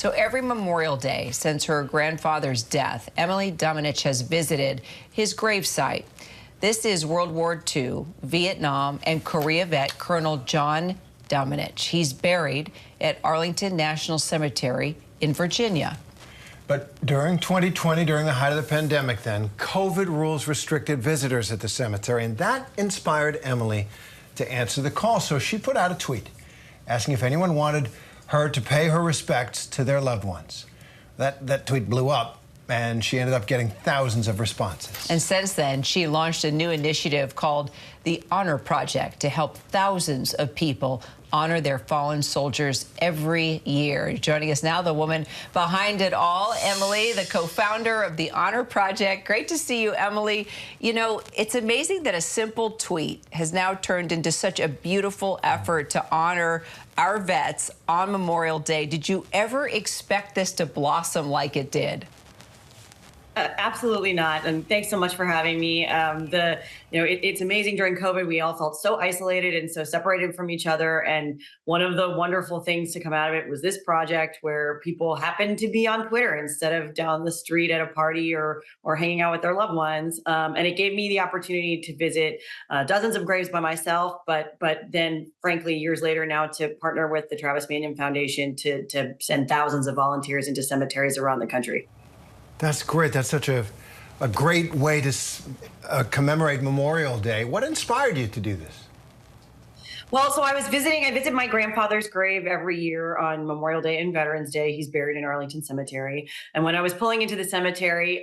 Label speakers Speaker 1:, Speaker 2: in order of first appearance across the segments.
Speaker 1: So every Memorial Day since her grandfather's death, Emily Domenech has visited his gravesite. This is World War II, Vietnam, and Korea vet Colonel John Domenech. He's buried at Arlington National Cemetery in Virginia.
Speaker 2: But during 2020, during the height of the pandemic then, COVID rules restricted visitors at the cemetery, and that inspired Emily to answer the call. So she put out a tweet asking if anyone wanted her to pay her respects to their loved ones. That tweet blew up, and she ended up getting thousands of responses.
Speaker 1: And since then, she launched a new initiative called the Honor Project to help thousands of people honor their fallen soldiers every year. Joining us now, the woman behind it all, Emily, the co-founder of the Honor Project. Great to see you, Emily. You know, it's amazing that a simple tweet has now turned into such a beautiful effort to honor our vets on Memorial Day. Did you ever expect this to blossom like it did?
Speaker 3: Absolutely not. And thanks so much for having me. It's amazing during COVID, we all felt so isolated and so separated from each other. And one of the wonderful things to come out of it was this project where people happened to be on Twitter instead of down the street at a party or hanging out with their loved ones. And it gave me the opportunity to visit dozens of graves by myself, but then frankly, years later now to partner with the Travis Manion Foundation to send thousands of volunteers into cemeteries around the country.
Speaker 2: That's great. That's such a great way to commemorate Memorial Day. What inspired you to do this?
Speaker 3: Well, so I visit my grandfather's grave every year on Memorial Day and Veterans Day. He's buried in Arlington Cemetery. And when I was pulling into the cemetery,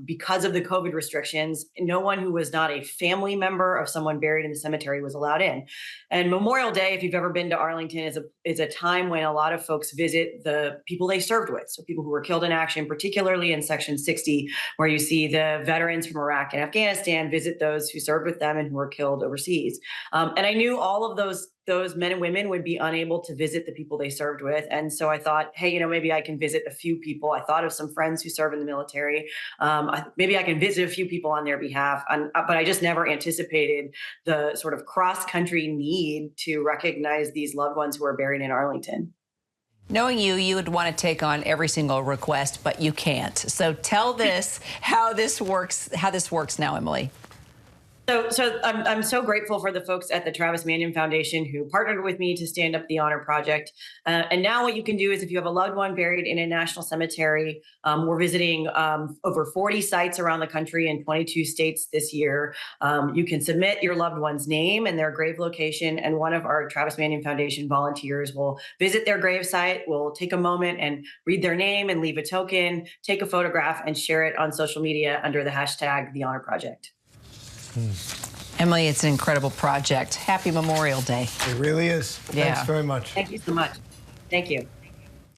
Speaker 3: because of the COVID restrictions, no one who was not a family member of someone buried in the cemetery was allowed in. And Memorial Day, if you've ever been to Arlington, is a time when a lot of folks visit the people they served with. So people who were killed in action, particularly in Section 60, where you see the veterans from Iraq and Afghanistan visit those who served with them and who were killed overseas. And I knew all of those men and women would be unable to visit the people they served with. And so I thought, hey, maybe I can visit a few people. I thought of some friends who serve in the military. Maybe I can visit a few people on their behalf. But I just never anticipated the sort of cross-country need to recognize these loved ones who are buried in Arlington.
Speaker 1: Knowing you, you would want to take on every single request, but you can't. So tell this how this works now, Emily.
Speaker 3: So I'm so grateful for the folks at the Travis Manion Foundation who partnered with me to stand up the Honor Project. And now what you can do is if you have a loved one buried in a national cemetery, we're visiting over 40 sites around the country in 22 states this year. You can submit your loved one's name and their grave location, and one of our Travis Manion Foundation volunteers will visit their grave site, will take a moment and read their name and leave a token, take a photograph, and share it on social media under the hashtag The Honor Project.
Speaker 1: Emily, it's an incredible project. Happy Memorial Day.
Speaker 2: It really is.
Speaker 1: Yeah.
Speaker 2: Thanks very much.
Speaker 3: Thank you so much. Thank you.